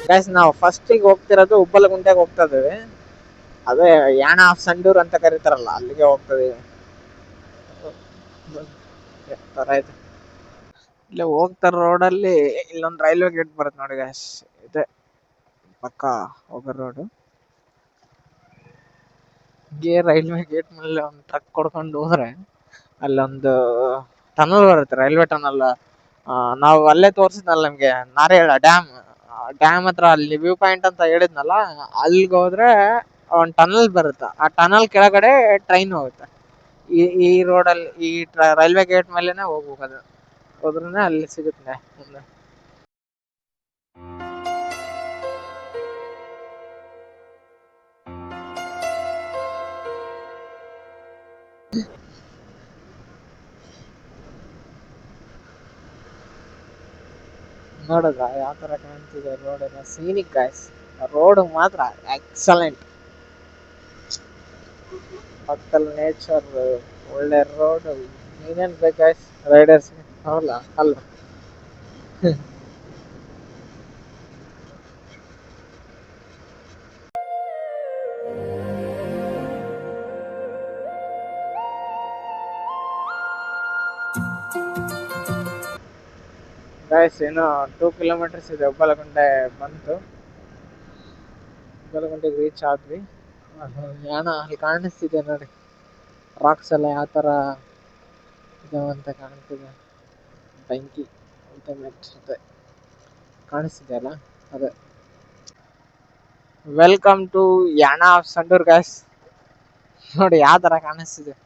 Guys ನಾವು ಫಸ್ಟಿಗೆ ಹೋಗ್ತಿರೋದು ಉಪ್ಪಲಗುಂಟೆಗೆ ಹೋಗ್ತಾ ಇದ್ದೀವಿ. ಅದೇ ಯಾಣ ಆಫ್ ಸಂಡೂರ್ ಅಂತ ಕರೀತಾರಲ್ಲ, ಅಲ್ಲಿಗೆ ಹೋಗ್ತದೆ. ಇಲ್ಲಿ ಹೋಗ್ತಾರ ರೋಡಲ್ಲಿ ಇಲ್ಲೊಂದು ರೈಲ್ವೆ ಗೇಟ್ ಬರುತ್ತೆ ನೋಡಿ ಗೈಸ್, ಇದೆ ಪಕ್ಕ ಹೋಗೋ ರೋಡು. ರೈಲ್ವೆ ಗೇಟ್ ಮೇಲೆ ಒಂದು ಟ್ರಕ್ ಕೊಡ್ಕೊಂಡು ಹೋದ್ರೆ ಅಲ್ಲೊಂದು ಟನಲ್ ಬರುತ್ತೆ, ರೈಲ್ವೆ ಟನಲ್. ನಾವು ಅಲ್ಲೇ ತೋರಿಸಿದ್ನಲ್ಲ ನಿಮ್ಗೆ, ನಾರೇಳ ಡ್ಯಾಮ್. ಡ್ಯಾಮ್ ಹತ್ರ ಅಲ್ಲಿ ವ್ಯೂ ಪಾಯಿಂಟ್ ಅಂತ ಹೇಳಿದ್ನಲ್ಲ, ಅಲ್ಲಿಗೆ ಹೋದ್ರೆ ಒಂದು ಟನಲ್ ಬರುತ್ತೆ. ಆ ಟನಲ್ ಕೆಳಗಡೆ ಟ್ರೈನ್ ಹೋಗುತ್ತೆ. ಈ ರೋಡಲ್ಲಿ ಈ ರೈಲ್ವೆ ಗೇಟ್ ಮೇಲೆನೆ ಹೋಗ್ಬೇಕು. ಹೋದ್ರೆ ಅಲ್ಲಿ ಸಿಗುತ್ತೆ ಮುಂದೆ. ನೋಡಿದ್ರ ಯಾವ ತರ ಕಾಣ್ತಿದೆ ರೋಡ್ ಎಲ್ಲ, ಸೀನಿಕ್ ಗಾಯ್ಸ್. ರೋಡ್ ಮಾತ್ರ ಎಕ್ಸಲೆಂಟ್. ಪಕ್ಕದಲ್ಲಿ ನೇಚರ್, ಒಳ್ಳೆ ರೋಡ್. ನೀನೇನ್ ಬೇಕು ಗಾಯ್ಸ್ ರೈಡರ್ಸ್? ಹೌದಲ್ಲ ಅಲ್ವಾ? ಗಾಯ್ಸ್ ಏನೋ 2 ಕಿಲೋಮೀಟರ್ಸ್ ಇದೆ, ಉಪ್ಪಲಗುಂಟೆ ಬಂತು. ಉಪ್ಪಲಗುಂಟೆಗೆ ರೀಚ್ ಆದ್ವಿ. ಯಾಣ ಅಲ್ಲಿ ಕಾಣಿಸ್ತಿದೆ ನೋಡಿ, ರಾಕ್ಸ್ ಎಲ್ಲ ಯಾವ ತರ ಇದಾವಂತ ಕಾಣ್ತಿದೆ. ಬೆಂಕಿ ಅಲ್ಟಿಮೇಟ್ ಇದೆ, ಕಾಣಿಸ್ತಿದೆ ಅಲ್ಲ ಅದೇ. Welcome to Yana of Sandur guys. ನೋಡಿ ಯಾವ ತರ ಕಾಣಿಸ್ತಿದೆ,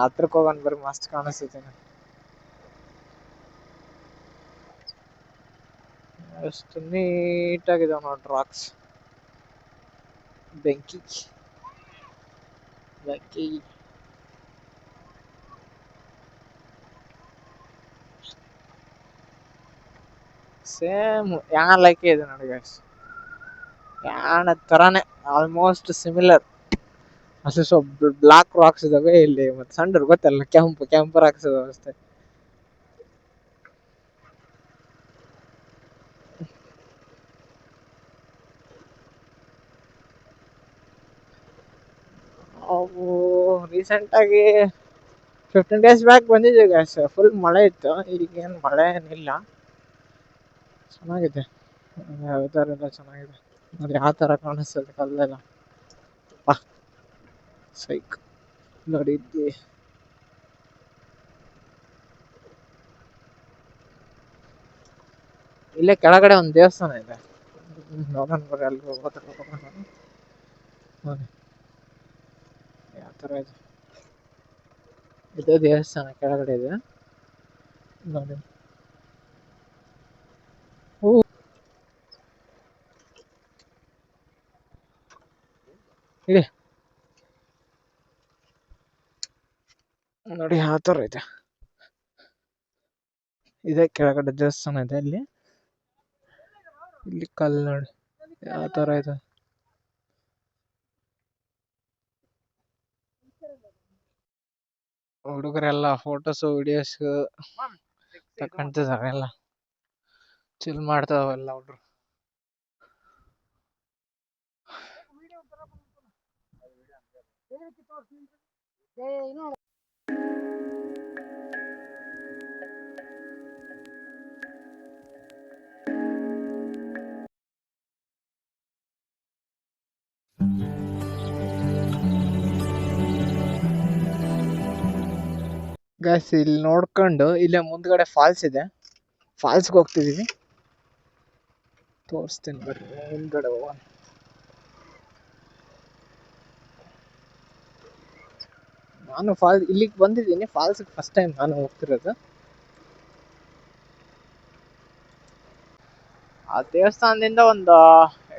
ಹತ್ರಕ್ಕೆ ಹೋಗೋಣ ಬರ್ರಿ, ಮಸ್ತ್ ಕಾಣಿಸ್ತಿದೆ. ಎಷ್ಟು ನೀಟಾಗಿದಾವ ನೋಡಿ ರಾಕ್ಸ್. ಬೆಂಕಿ ಬೆಂಕಿ. ಸೇಮ್ ಯಾಣ ಲೈಕ್ ಇದೆ ನೋಡಿ ಗೈಸ್, ಯಾಣ ತರಾನೇ ಆಲ್ಮೋಸ್ಟ್ ಸಿಮಿಲರ್. ಅಷ್ಟೇ ಸ್ವಲ್ಪ ಬ್ಲಾಕ್ ರಾಕ್ಸ್ ಇದಾವೆ ಇಲ್ಲಿ, ಮತ್ತೆ ಸಂಡೂರ್ ಗೊತ್ತಲ್ಲ, ಕೆಂಪು ಕೆಂಪು ರಾಕ್ಸ್ ಇದಾವೆ ಅಷ್ಟೇ. ಅವು ರೀಸೆಂಟ್ ಆಗಿ 15 days ಬ್ಯಾಕ್ ಬಂದಿದ್ವಿ ಗ್ಯಾಸ್. ಫುಲ್ ಮಳೆ ಇತ್ತು, ಈಗೇನು ಮಳೆ ಏನಿಲ್ಲ. ಚೆನ್ನಾಗಿದೆ ವೆದರ್ ಎಲ್ಲ, ಚೆನ್ನಾಗಿದೆ ನೋಡಿ ಯಾವ ತರ ಕಾಣಿಸ್ತದೆ ಕಲ್ಲೆಲ್ಲ. ಸೈಕ್ ನೋಡಿ ಇಲ್ಲೇ ಕೆಳಗಡೆ ಒಂದು ದೇವಸ್ಥಾನ ಇದೆ, ನೋಡೋಣ ಬರ್ರಿ ಅಲ್ಲಿ ಹೋಗೋಣ. ನೋಡಿ ಯಾವ ತರ ಇದೆ, ಇದೇ ದೇವಸ್ಥಾನ ಕೆಳಗಡೆ ಇದೆ ನೋಡಿ. ಇದೆ ನೋಡಿ ಯಾವ ತರ ಇದೆ, ಇದೆ ಕೆಳಗಡೆ ದೇವಸ್ಥಾನ ಇದೆ. ಇಲ್ಲಿ ಕಲ್ಲು ನೋಡಿ ಯಾವ ತರ ಇದೆ. ಹುಡುಗರೆಲ್ಲ ಫೋಟೋಸ್ ವಿಡಿಯೋಸ್ ತಕೊಂತಿದಾರೆ, ಎಲ್ಲ ಚಿಲ್ ಮಾಡ್ತಾವೆಲ್ಲ ಹುಡುಗರು. ಗಾಯ್ಸ್ ಇಲ್ಲಿ ನೋಡ್ಕೊಂಡು ಇಲ್ಲೇ ಮುಂದ್ಗಡೆ ಫಾಲ್ಸ್ ಇದೆ, ಫಾಲ್ಸ್ಗೆ ಹೋಗ್ತಿದೀವಿ. ತೋರಿಸ್ತೀನಿ ಬರ್ರಿ, ಮುಂದ್ಗಡೆ ಹೋಗೋಣ. ನಾನು ಇಲ್ಲಿಗೆ ಬಂದಿದ್ದೀನಿ, ಫಾಲ್ಸ್ಗೆ ಫಸ್ಟ್ ಟೈಮ್ ನಾನು ಹೋಗ್ತಿರೋದು. ಆ ದೇವಸ್ಥಾನದಿಂದ ಒಂದು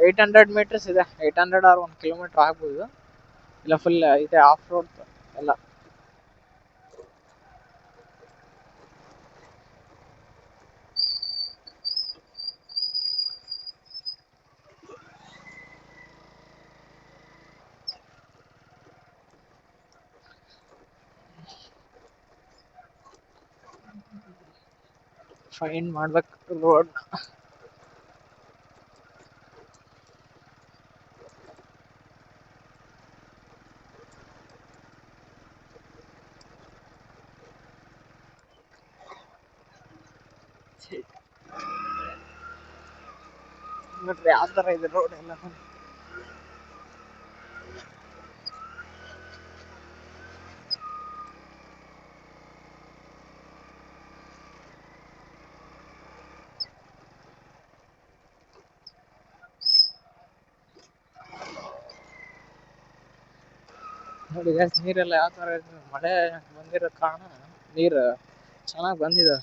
800 meters ಇದೆ, 800 or 1 kilometer ಆಗ್ಬೋದು. ಇಲ್ಲ ಫುಲ್ ಇದೆ ಆಫ್ ರೋಡ್ ಎಲ್ಲ. ಫೈಂಡ್ ಮಾಡ್ಬೇಕು ರೋಡ್. ನೋಡ್ರಿ ಯಾವ ತರ ಇದೆ ರೋಡ್ ಎಲ್ಲ. ನೋಡಿ ಗೈಸ್, ನೀರೆಲ್ಲ ಯಾವ ತರ ಇದೆ. ಮಳೆ ಬಂದಿರೋ ಕಾರಣ ನೀರು ಚೆನ್ನಾಗಿ ಬಂದಿದೆ.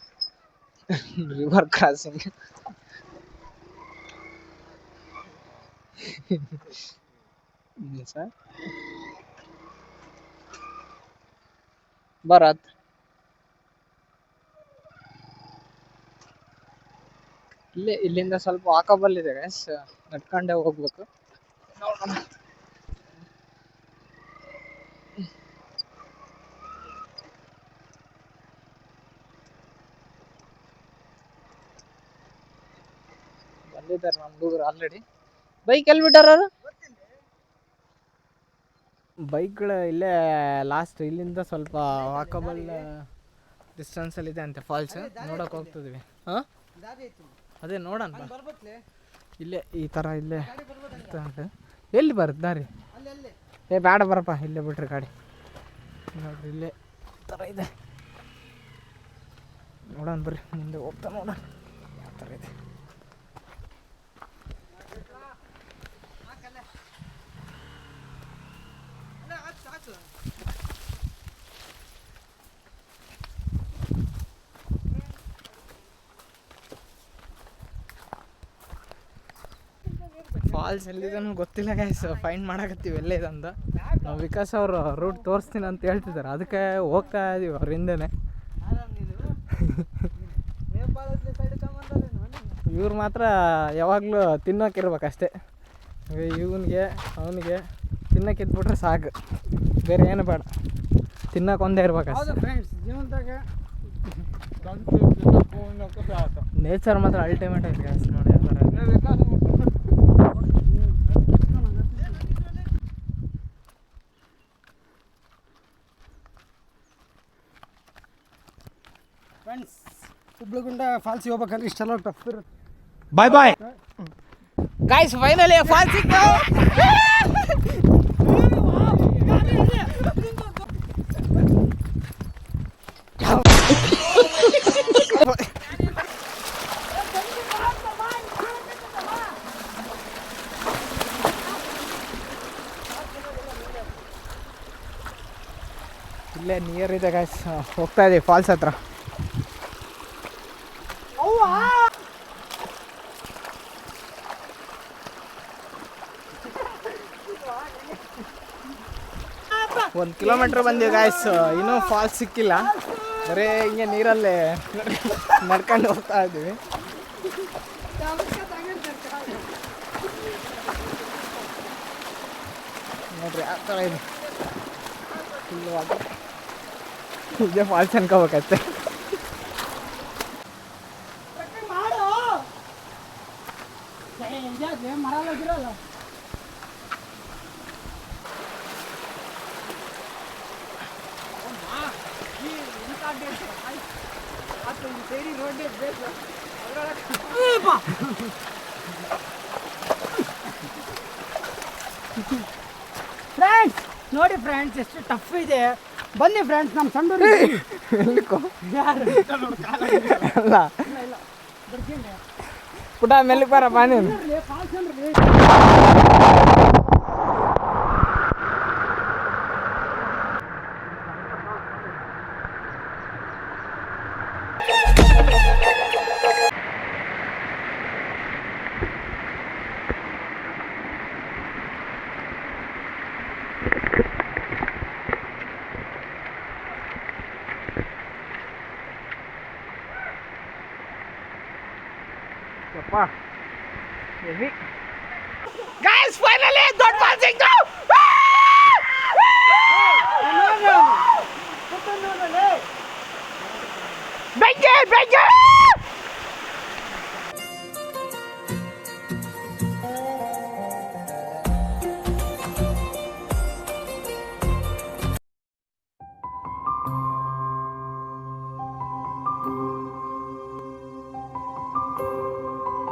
River crossing. ಸರ್ ಬರತ್ ಇಲ್ಲಿಂದ ಸ್ವಲ್ಪ ವಾಕಬಲ್ ಇದೆ ಗೈಸ್, ನಡ್ಕೊಂಡೇ ಹೋಗ್ಬೇಕು. ನೋಡೋಣ. ಬಂದಿದ್ದಾರೆ ನಮ್ಮ ಹುಡುಗರು ಆಲ್ರೆಡಿ. ಬೈಕ್ ಎಲ್ಲಿ ಬಿಟ್ಟಾರ? ಬೈಕ್ಗಳು ಇಲ್ಲೇ ಲಾಸ್ಟ್, ಇಲ್ಲಿಂದ ಸ್ವಲ್ಪ ವಾಕಬಲ್ ಡಿಸ್ಟೆನ್ಸ್ ಅಲ್ಲಿ ಇದೆ ಅಂತೆ ಫಾಲ್ಸ್. ನೋಡಕ್ ಹೋಗ್ತಿದ್ವಿ. ಹಾಂ, ಅದೇ ನೋಡೋಣ. ಇಲ್ಲೇ ಈ ಥರ ಇಲ್ಲೇ ಎಲ್ಲಿ ಬರುತ್ತೆ ದಾರಿ? ಬೇಡ ಬರಪ್ಪ, ಇಲ್ಲೇ ಬಿಟ್ರಿ ಗಾಡಿ. ನೋಡ್ರಿ ಇಲ್ಲೇ ಈ ಥರ ಇದೆ. ನೋಡೋಣ ಬರ್ರಿ, ಮುಂದೆ ಹೋಗ್ತಾ ನೋಡೋಣ ಯಾವ ಥರ ಇದೆ. ಫಾಲ್ಸ್ ಎಲ್ಲಿದೆ ಗೊತ್ತಿಲ್ಲ ಗೈಸ್, ಫೈಂಡ್ ಮಾಡಕತ್ತೀವಿ ಎಲ್ಲೇ ಇದೆ ಅಂತ. ನಾವು ವಿಕಾಸ್ ಅವರು ರೂಟ್ ತೋರಿಸ್ತೀನಿ ಅಂತ ಹೇಳ್ತಿದ್ದಾರೆ, ಅದಕ್ಕೆ ಹೋಗ್ತಾ ಇದೀವಿ ಅವ್ರ ಹಿಂದೆನೆ. ಇವ್ರು ಮಾತ್ರ ಯಾವಾಗಲೂ ತಿನ್ನೋಕಿರ್ಬೇಕಷ್ಟೇ. ಇವನಿಗೆ ಅವನಿಗೆ ತಿನ್ನೋಕೆ ಇದ್ಬಿಟ್ರೆ ಸಾಕು, ಬೇರೆ ಏನು ಬೇಡ, ತಿನ್ನೋಕೆ ಒಂದೇ ಇರ್ಬೇಕಷ್ಟೆ. ನೇಚರ್ ಮಾತ್ರ ಅಲ್ಟಿಮೇಟ್ ಐತೆ ಗೈಸ್. ನೋಡಿ ಯಾವ ಥರ ಫ್ರೆಂಡ್ಸ್, ಹುಬ್ಳಿಗುಂಡ ಫಾಲ್ಸ್ ಹೋಗ್ಬೇಕಂದ್ರೆ ಇಷ್ಟೆಲ್ಲ ಟಫ್ ಇರುತ್ತೆ. ಬಾಯ್ ಬಾಯ್ ಗೈಸ್, ಫೈನಲಿ ಫಾಲ್ಸ್ ಸಿಕ್ತು. ಇಲ್ಲೇ ನಿಯರ್ ಇದೆ ಗೈಸ್, ಹೋಗ್ತಾ ಇದೀವಿ ಫಾಲ್ಸ್ ಹತ್ರ. ಒಂದು ಕಿಲೋಮೀಟ್ರ್ ಬಂದೀವಿ ಗಾಯ್ಸ್, ಇನ್ನೂ ಫಾಲ್ಸ್ ಸಿಕ್ಕಿಲ್ಲ. ಬರೀ ಹಿಂಗೆ ನೀರಲ್ಲೇ ನಡ್ಕೊಂಡು ಹೋಗ್ತಾ ಇದ್ದೀವಿ. ನೋಡ್ರಿ ಆ ಥರ ಇದೆ. ಇದೇ ಫಾಲ್ಸ್ ಅನ್ಕೋಬೇಕಷ್ಟೆ. ಫ್ರೆಂಡ್ಸ್ ನೋಡಿ ಫ್ರೆಂಡ್ಸ್, ಎಷ್ಟು ಟಫ್ ಇದೆ. ಬನ್ನಿ ಫ್ರೆಂಡ್ಸ್, ನಮ್ಮ ಸಣ್ಣ ಅಲ್ಲ ಪುಟ ಮೆಲ್ಲಿಗೆ ಬರಪ್ಪ ನೀನು. Guys, finally ದೊಡ್ಡ ಫಾಲ್ಸ್ ಸಿಕ್ತು. ಬೆಂಕಿ ಬೆಂಕಿ